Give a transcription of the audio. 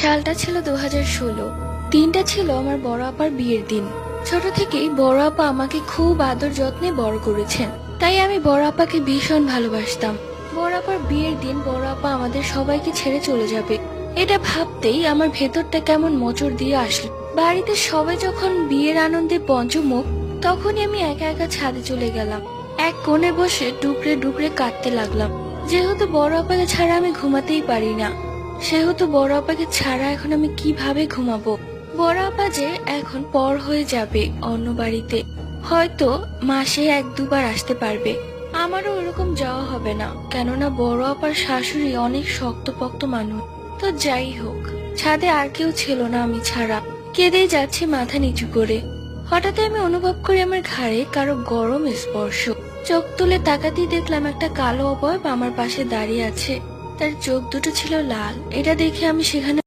সালটা ছিল 2016। দিনটা ছিল আমার বড় আপার বিয়ের দিন। ছোট থেকেই বড় আপা আমাকে খুব আদর যত্নে বড় করেছেন, তাই আমি বড় আপাকে ভীষণ ভালোবাসতাম। বড় আপার বিয়ের দিন বড় আপা আমাদের সবাইকে ছেড়ে চলে যাবে, এটা ভাবতেই আমার ভেতরটা কেমন মোচড় দিয়ে আসলো। বাড়িতে সবাই যখন বিয়ের আনন্দে পঞ্চমুখ, তখনই আমি একা একা ছাদে চলে গেলাম। এক কোণে বসে ডুকরে ডুকরে কাঁদতে লাগলাম। যেহেতু বড় আপাকে ছাড়া আমি ঘুমাতেই পারি না, সেহেতু বড় আপাকে ছাড়া এখন আমি কিভাবে ঘুমাবো। বড় আপা যে এখন পর হয়ে যাবে অন্য বাড়িতে, হয়তো মাসে এক দুবার আসতে পারবে। আমারও ওরকম যাওয়া হবে না, কেননা বড় আপার শাশুড়ি অনেক শক্তপোক্ত মানুষ। তো যাই হোক, ছাদে আর কেউ ছিল না আমি ছাড়া। কেঁদেই যাচ্ছি মাথা নিচু করে। হঠাৎ আমি অনুভব করি আমার ঘাড়ে কারো গরম স্পর্শ। চোখ তুলে তাকাতেই দেখলাম একটা কালো অবয়ব আমার পাশে দাঁড়িয়ে আছে। তার চোখ দুটো ছিল লাল। এটা দেখে আমি সেখানে